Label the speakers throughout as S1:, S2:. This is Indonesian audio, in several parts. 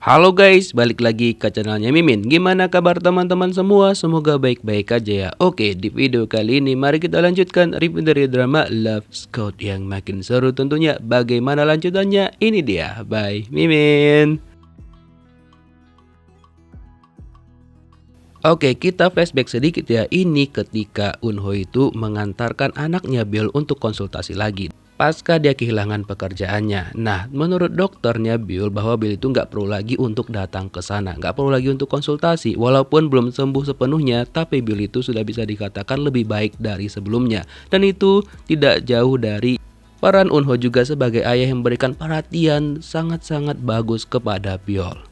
S1: Halo guys, balik lagi ke channelnya Mimin. Gimana kabar teman-teman semua? Semoga baik-baik aja ya. Oke, di video kali ini mari kita lanjutkan review dari drama Love Scott yang makin seru tentunya. Bagaimana lanjutannya? Ini dia, bye Mimin. Oke, kita flashback sedikit ya. Ini ketika Unho itu mengantarkan anaknya Biol untuk konsultasi lagi. Pasca dia kehilangan pekerjaannya. Nah, menurut dokternya Bill bahwa Bill itu nggak perlu lagi untuk datang ke sana, nggak perlu lagi untuk konsultasi. Walaupun belum sembuh sepenuhnya, tapi Bill itu sudah bisa dikatakan lebih baik dari sebelumnya. Dan itu tidak jauh dari peran Unho juga sebagai ayah yang memberikan perhatian sangat-sangat bagus kepada Biol.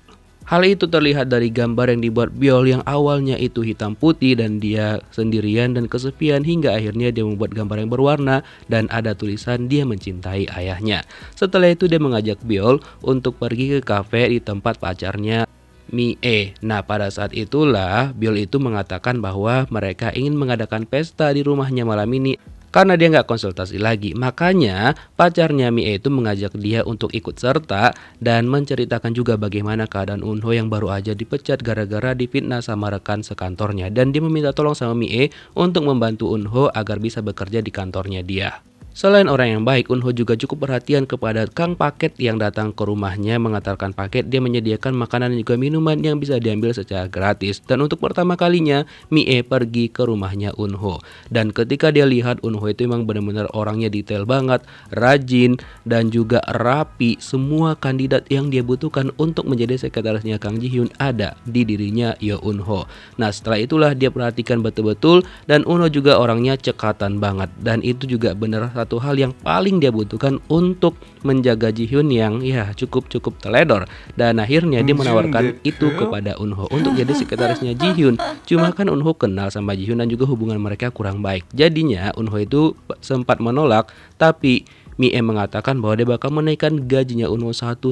S1: Hal itu terlihat dari gambar yang dibuat Biol yang awalnya itu hitam putih dan dia sendirian dan kesepian hingga akhirnya dia membuat gambar yang berwarna dan ada tulisan dia mencintai ayahnya. Setelah itu dia mengajak Biol untuk pergi ke kafe di tempat pacarnya Mie. Nah, pada saat itulah Biol itu mengatakan bahwa mereka ingin mengadakan pesta di rumahnya malam ini karena dia nggak konsultasi lagi. Makanya pacarnya Mie itu mengajak dia untuk ikut serta dan menceritakan juga bagaimana keadaan Unho yang baru aja dipecat gara-gara difitnah sama rekan sekantornya. Dan dia meminta tolong sama Mie untuk membantu Unho agar bisa bekerja di kantornya dia. Selain orang yang baik, Unho juga cukup perhatian kepada Kang Paket yang datang ke rumahnya mengantarkan paket. Dia menyediakan makanan dan juga minuman yang bisa diambil secara gratis. Dan untuk pertama kalinya, Mie pergi ke rumahnya Unho. Dan ketika dia lihat Unho itu memang benar-benar orangnya detail banget, rajin, dan juga rapi. Semua kandidat yang dia butuhkan untuk menjadi sekretarisnya Kang Ji Hyun ada di dirinya Yo Unho. Nah, setelah itulah dia perhatikan betul-betul dan Unho juga orangnya cekatan banget. Dan itu juga benar satu hal yang paling dia butuhkan untuk menjaga Ji Hyun yang ya cukup teledor. Dan akhirnya dia menawarkan itu kepada Unho untuk jadi sekretarisnya Ji Hyun. Cuma kan Unho kenal sama Ji Hyun dan juga hubungan mereka kurang baik. Jadinya Unho itu sempat menolak, tapi Mie mengatakan bahwa dia bakal menaikkan gajinya Unho 1,5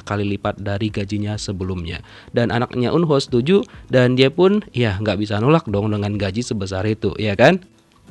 S1: kali lipat dari gajinya sebelumnya. Dan anaknya Unho setuju dan dia pun ya nggak bisa nolak dong dengan gaji sebesar itu, ya kan?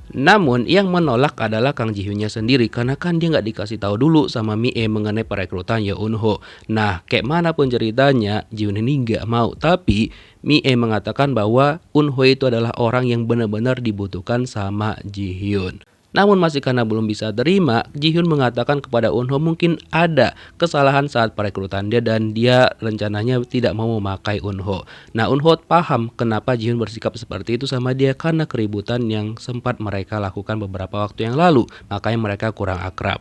S1: Namun yang menolak adalah Kang Ji Hyunnya sendiri karena kan dia nggak dikasih tahu dulu sama Mie mengenai perekrutan Yo Unho. Nah, kayak mana pun ceritanya, Ji Hyun ini nggak mau. Tapi Mie mengatakan bahwa Unho itu adalah orang yang benar-benar dibutuhkan sama Ji Hyun. Namun masih karena belum bisa terima, Ji Hyun mengatakan kepada Unho mungkin ada kesalahan saat perekrutan dia dan dia rencananya tidak mau memakai Unho. Nah, Unho paham kenapa Ji Hyun bersikap seperti itu sama dia karena keributan yang sempat mereka lakukan beberapa waktu yang lalu, makanya mereka kurang akrab.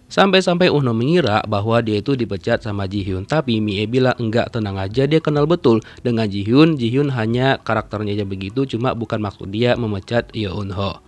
S1: Sampai-sampai Unho mengira bahwa dia itu dipecat sama Ji Hyun, tapi Mie bilang enggak, tenang aja, dia kenal betul dengan Ji Hyun. Ji Hyun hanya karakternya aja begitu, cuma bukan maksud dia memecat Yo Unho.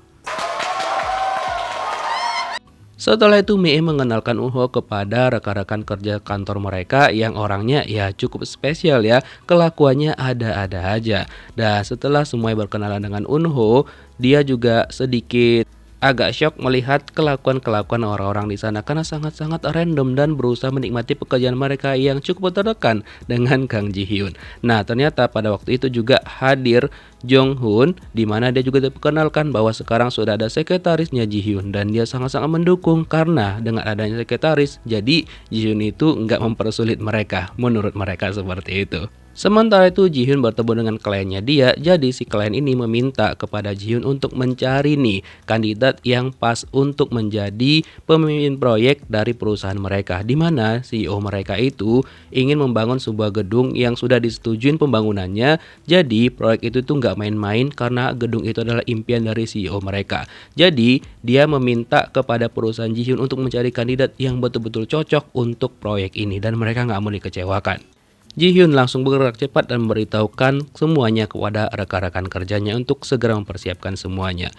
S1: Setelah itu Mie mengenalkan Unho kepada rekan-rekan kerja kantor mereka yang orangnya ya cukup spesial ya, kelakuannya ada-ada aja. Dan setelah semuanya berkenalan dengan Unho, dia juga sedikit agak shock melihat kelakuan-kelakuan orang-orang di sana karena sangat-sangat random dan berusaha menikmati pekerjaan mereka yang cukup tertekan dengan Kang Ji Hyun. Nah, ternyata pada waktu itu juga hadir Jong Hoon, di mana dia juga diperkenalkan bahwa sekarang sudah ada sekretarisnya Ji Hyun dan dia sangat-sangat mendukung karena dengan adanya sekretaris jadi Ji Hyun itu nggak mempersulit mereka, menurut mereka seperti itu. Sementara itu Ji Hyun bertemu dengan kliennya dia, jadi si klien ini meminta kepada Ji Hyun untuk mencari nih kandidat yang pas untuk menjadi pemimpin proyek dari perusahaan mereka, di mana CEO mereka itu ingin membangun sebuah gedung yang sudah disetujuin pembangunannya. Jadi proyek itu tuh nggak main-main karena gedung itu adalah impian dari CEO mereka. Jadi dia meminta kepada perusahaan Ji Hyun untuk mencari kandidat yang betul-betul cocok untuk proyek ini dan mereka nggak mau dikecewakan. Ji Hyun langsung bergerak cepat dan memberitahukan semuanya kepada rekan-rekan kerjanya untuk segera mempersiapkan semuanya.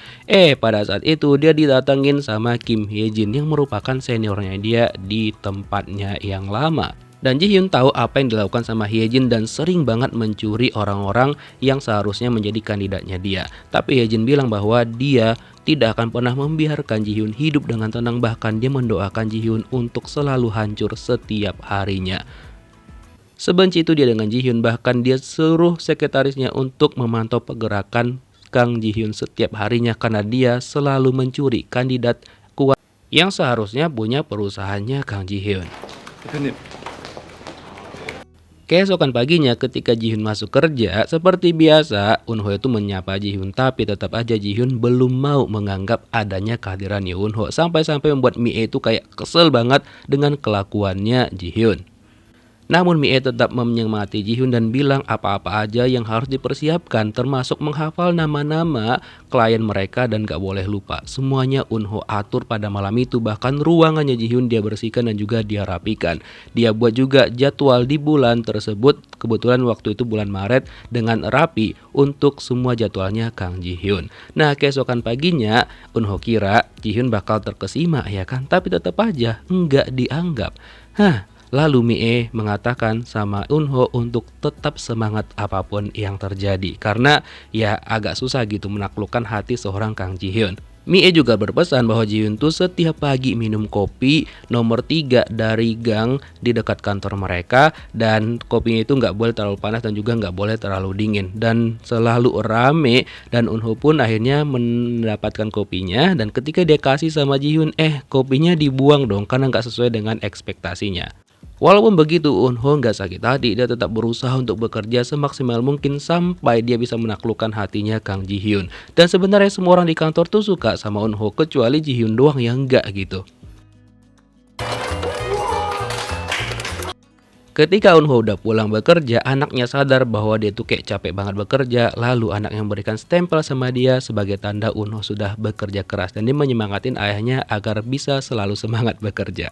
S1: Pada saat itu dia didatengin sama Kim Hye Jin yang merupakan seniornya dia di tempatnya yang lama. Dan Ji Hyun tahu apa yang dilakukan sama Hye Jin dan sering banget mencuri orang-orang yang seharusnya menjadi kandidatnya dia. Tapi Hye Jin bilang bahwa dia tidak akan pernah membiarkan Ji Hyun hidup dengan tenang, bahkan dia mendoakan Ji Hyun untuk selalu hancur setiap harinya. Sebenci itu dia dengan Ji Hyun, bahkan dia suruh sekretarisnya untuk memantau pergerakan Kang Ji Hyun setiap harinya karena dia selalu mencuri kandidat kuat yang seharusnya punya perusahaannya Kang Ji Hyun.
S2: 대표님,
S1: Keesokan paginya ketika Jihyun masuk kerja, seperti biasa Eunho itu menyapa Jihyun, tapi tetap aja Jihyun belum mau menganggap adanya kehadiran Eunho, sampai-sampai membuat Mie itu kayak kesel banget dengan kelakuannya Jihyun. Namun Mie tetap menyemangati Jihyun dan bilang apa-apa aja yang harus dipersiapkan, termasuk menghafal nama-nama klien mereka dan gak boleh lupa. Semuanya Eunho atur pada malam itu, bahkan ruangannya Jihyun dia bersihkan dan juga dia rapikan. Dia buat juga jadwal di bulan tersebut, kebetulan waktu itu bulan Maret, dengan rapi untuk semua jadwalnya Kang Jihyun. Nah, keesokan paginya Eunho kira Jihyun bakal terkesima ya kan, tapi tetap aja nggak dianggap. Lalu Mie mengatakan sama Eunho untuk tetap semangat apapun yang terjadi, karena ya agak susah gitu menaklukkan hati seorang Kang Jihyun. Mie juga berpesan bahwa Jihyun tuh setiap pagi minum kopi nomor 3 dari gang di dekat kantor mereka, dan kopinya itu nggak boleh terlalu panas dan juga nggak boleh terlalu dingin, dan selalu rame. Dan Eunho pun akhirnya mendapatkan kopinya, dan ketika dia kasih sama Jihyun, kopinya dibuang dong karena nggak sesuai dengan ekspektasinya. Walaupun begitu, Eunho nggak sakit hati, dia tetap berusaha untuk bekerja semaksimal mungkin sampai dia bisa menaklukkan hatinya Kang Jihyun. Dan sebenarnya semua orang di kantor tuh suka sama Eunho, kecuali Jihyun doang yang nggak gitu. Ketika Eunho udah pulang bekerja, anaknya sadar bahwa dia tuh kayak capek banget bekerja. Lalu anaknya memberikan stempel sama dia sebagai tanda Eunho sudah bekerja keras, dan dia menyemangatin ayahnya agar bisa selalu semangat bekerja.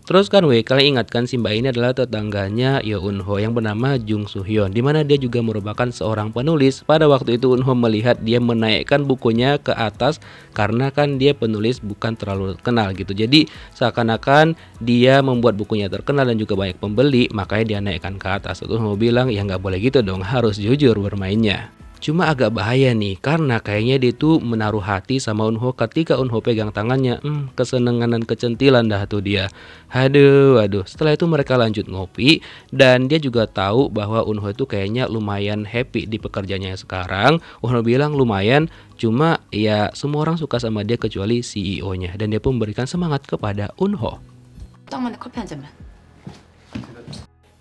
S1: Terus kan kalian ingatkan si mbak ini adalah tetangganya Eunho yang bernama Jung Soo Hyun, dimana dia juga merupakan seorang penulis. Pada waktu itu Eunho melihat dia menaikkan bukunya ke atas karena kan dia penulis bukan terlalu kenal gitu. Jadi seakan-akan dia membuat bukunya terkenal dan juga banyak pembeli, makanya dia naikkan ke atas. Eunho bilang ya nggak boleh gitu dong, harus jujur bermainnya. Cuma agak bahaya nih, karena kayaknya dia tuh menaruh hati sama Eunho. Ketika Eunho pegang tangannya, kesenangan dan kecentilan dah tuh dia. Aduh. Setelah itu mereka lanjut ngopi, dan dia juga tahu bahwa Eunho itu kayaknya lumayan happy di pekerjaannya sekarang. Eunho bilang lumayan, cuma ya semua orang suka sama dia kecuali CEO-nya, dan dia pun memberikan semangat kepada Eunho.
S2: 떡만에 커피 한 잔만.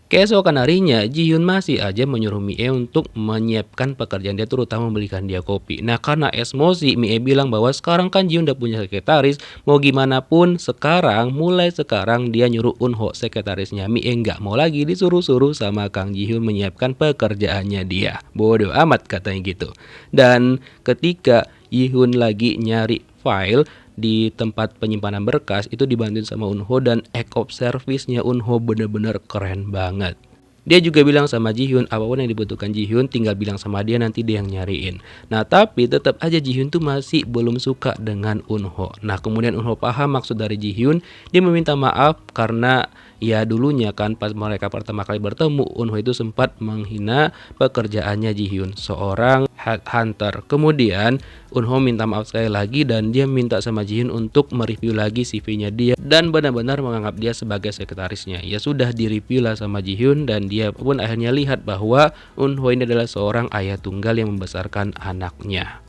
S1: Keesokan harinya, Jihyun masih aja menyuruh Mie untuk menyiapkan pekerjaan dia, terutama membelikan dia kopi. Nah, karena emosi, Mie bilang bahwa sekarang kan Jihyun udah punya sekretaris, mau gimana pun mulai sekarang dia nyuruh Eunho sekretarisnya. Mie nggak mau lagi disuruh-suruh sama Kang Jihyun menyiapkan pekerjaannya dia. Bodoh amat katanya gitu. Dan ketika Jihyun lagi nyari file di tempat penyimpanan berkas, itu dibantuin sama Eunho, dan act of service-nya Eunho bener-bener keren banget. Dia juga bilang sama Jihyun, apapun yang dibutuhkan Jihyun tinggal bilang sama dia, nanti dia yang nyariin. Nah, tapi tetap aja Jihyun tuh masih belum suka dengan Eunho. Nah, kemudian Eunho paham maksud dari Jihyun, dia meminta maaf karena ya dulunya kan pas mereka pertama kali bertemu, Eunho itu sempat menghina pekerjaannya Jihyun, seorang headhunter. Kemudian Eunho minta maaf sekali lagi, dan dia minta sama Jihyun untuk mereview lagi CV-nya dia dan benar-benar menganggap dia sebagai sekretarisnya. Ya sudah, direview lah sama Jihyun, dan dia pun akhirnya lihat bahwa Eunho ini adalah seorang ayah tunggal yang membesarkan anaknya.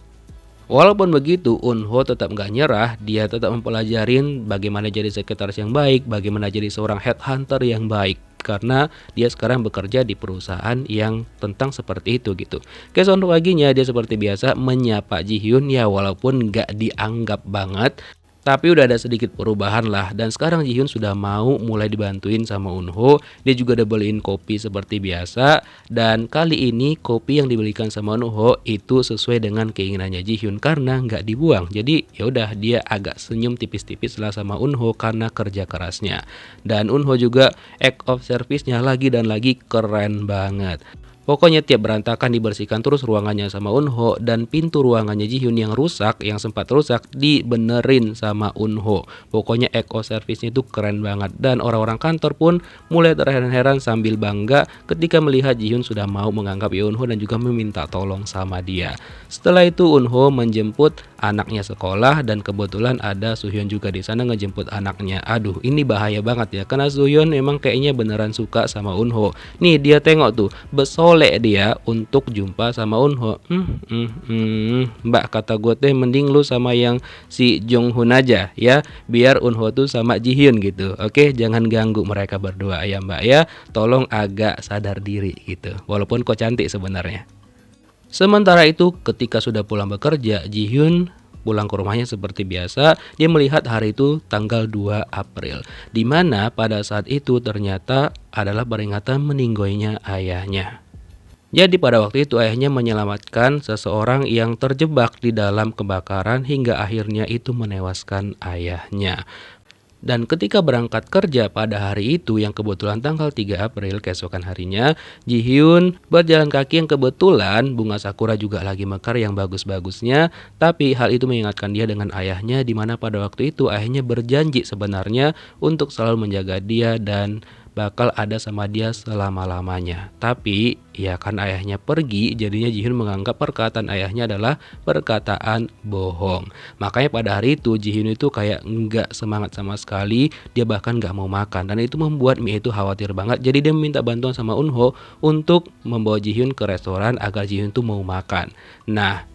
S1: Walaupun begitu, Eunho tetap nggak nyerah. Dia tetap mempelajarin bagaimana jadi sekretaris yang baik, bagaimana jadi seorang headhunter yang baik, karena dia sekarang bekerja di perusahaan yang tentang seperti itu gitu. Keesokan paginya dia seperti biasa menyapa Jihyun, ya walaupun nggak dianggap banget, tapi udah ada sedikit perubahan lah. Dan sekarang Jihyun sudah mau mulai dibantuin sama Eunho. Dia juga udah beliin kopi seperti biasa, dan kali ini kopi yang dibelikan sama Eunho itu sesuai dengan keinginannya Jihyun karena nggak dibuang. Jadi ya udah, dia agak senyum tipis-tipis lah sama Eunho karena kerja kerasnya. Dan Eunho juga act of service-nya lagi dan lagi keren banget. Pokoknya tiap berantakan dibersihkan terus ruangannya sama Eunho, dan pintu ruangannya Jihyun yang rusak, yang sempat rusak, dibenerin sama Eunho. Pokoknya eco service-nya itu keren banget, dan orang-orang kantor pun mulai terheran-heran sambil bangga ketika melihat Jihyun sudah mau menganggap Eunho dan juga meminta tolong sama dia. Setelah itu Eunho menjemput anaknya sekolah, dan kebetulan ada Soohyun juga di sana ngejemput anaknya. Aduh, ini bahaya banget ya, karena Soohyun memang kayaknya beneran suka sama Eunho. Nih dia tengok tuh, besol nolek dia untuk jumpa sama Eunho. Mbak, kata gue teh mending lu sama yang si Jong Hoon aja ya, biar Eunho tuh sama Ji Hyun gitu. Oke, jangan ganggu mereka berdua ya Mbak ya. Tolong agak sadar diri gitu. Walaupun kok cantik sebenarnya. Sementara itu ketika sudah pulang bekerja, Ji Hyun pulang ke rumahnya seperti biasa. Dia melihat hari itu tanggal 2 April, di mana pada saat itu ternyata adalah peringatan meninggoynya ayahnya. Jadi pada waktu itu ayahnya menyelamatkan seseorang yang terjebak di dalam kebakaran hingga akhirnya itu menewaskan ayahnya. Dan ketika berangkat kerja pada hari itu yang kebetulan tanggal 3 April keesokan harinya, Ji Hyun berjalan kaki yang kebetulan bunga sakura juga lagi mekar yang bagus-bagusnya. Tapi hal itu mengingatkan dia dengan ayahnya, di mana pada waktu itu ayahnya berjanji sebenarnya untuk selalu menjaga dia dan bakal ada sama dia selama-lamanya. Tapi ya kan ayahnya pergi, jadinya Ji Hyun menganggap perkataan ayahnya adalah perkataan bohong. Makanya pada hari itu Ji Hyun itu kayak nggak semangat sama sekali, dia bahkan nggak mau makan. Dan itu membuat Mi itu khawatir banget. Jadi dia minta bantuan sama Eunho untuk membawa Ji Hyun ke restoran agar Ji Hyun tuh mau makan. Nah,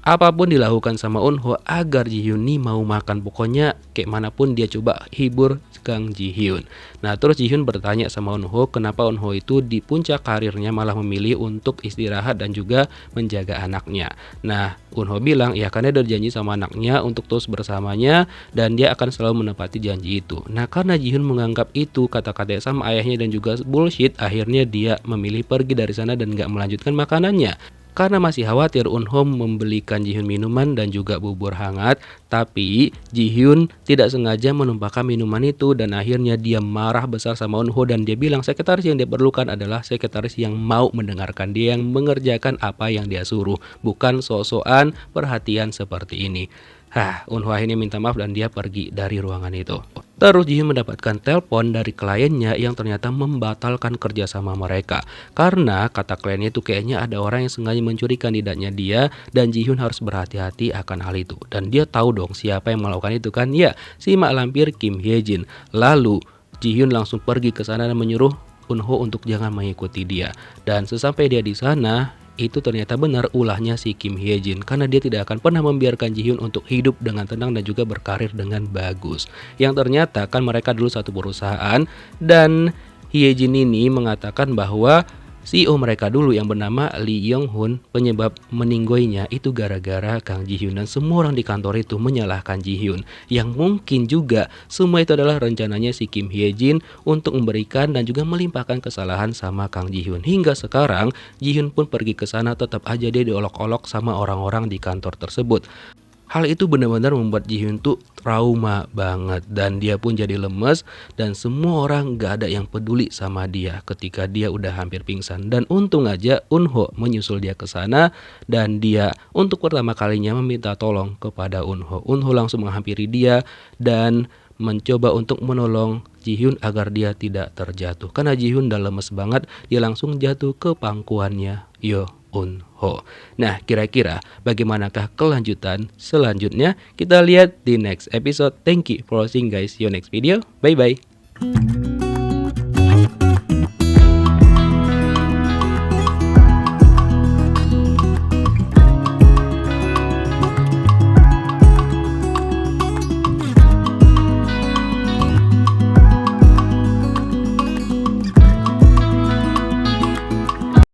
S1: apapun dilakukan sama Eunho agar Ji Hyun nih mau makan. Pokoknya kayak manapun dia coba hibur Kang Ji Hyun. Nah terus Ji Hyun bertanya sama Eunho kenapa Eunho itu di puncak karirnya malah memilih untuk istirahat dan juga menjaga anaknya. Nah Eunho bilang ya karena dia berjanji sama anaknya untuk terus bersamanya dan dia akan selalu menepati janji itu. Nah karena Ji Hyun menganggap itu kata-kata sama ayahnya dan juga bullshit, akhirnya dia memilih pergi dari sana dan gak melanjutkan makanannya. Karena masih khawatir, Eunho membelikan Ji Hyun minuman dan juga bubur hangat. Tapi Ji Hyun tidak sengaja menumpahkan minuman itu dan akhirnya dia marah besar sama Eunho dan dia bilang sekretaris yang dia perlukan adalah sekretaris yang mau mendengarkan dia, yang mengerjakan apa yang dia suruh, bukan sok-sokan perhatian seperti ini. Eunho akhirnya minta maaf dan dia pergi dari ruangan itu. Terus Ji Hyun mendapatkan telepon dari kliennya yang ternyata membatalkan kerjasama mereka. Karena kata kliennya itu kayaknya ada orang yang sengaja mencuri kandidatnya dia dan Ji Hyun harus berhati-hati akan hal itu. Dan dia tahu dong siapa yang melakukan itu kan? Ya, si mak lampir Kim Hye Jin. Lalu Ji Hyun langsung pergi ke sana dan menyuruh Eunho untuk jangan mengikuti dia. Dan sesampai dia di sana, itu ternyata benar ulahnya si Kim Hye Jin karena dia tidak akan pernah membiarkan Ji Hyun untuk hidup dengan tenang dan juga berkarir dengan bagus. Yang ternyata kan mereka dulu satu perusahaan dan Hye Jin ini mengatakan bahwa CEO mereka dulu yang bernama Lee Yong Hoon penyebab meninggoynya itu gara-gara Kang Ji Hyun dan semua orang di kantor itu menyalahkan Ji Hyun. Yang mungkin juga semua itu adalah rencananya si Kim Hye Jin untuk memberikan dan juga melimpahkan kesalahan sama Kang Ji Hyun. Hingga sekarang Ji Hyun pun pergi ke sana tetap aja dia diolok-olok sama orang-orang di kantor tersebut. Hal itu benar-benar membuat Ji Hyun tuh trauma banget dan dia pun jadi lemes dan semua orang gak ada yang peduli sama dia ketika dia udah hampir pingsan. Dan untung aja Eunho menyusul dia ke sana dan dia untuk pertama kalinya meminta tolong kepada Eunho. Eunho langsung menghampiri dia dan mencoba untuk menolong Ji Hyun agar dia tidak terjatuh. Karena Ji Hyun udah lemes banget, dia langsung jatuh ke pangkuannya Eunho. Nah, kira-kira bagaimanakah kelanjutan selanjutnya? Kita lihat di next episode. Thank you for watching guys. See you next video. Bye bye.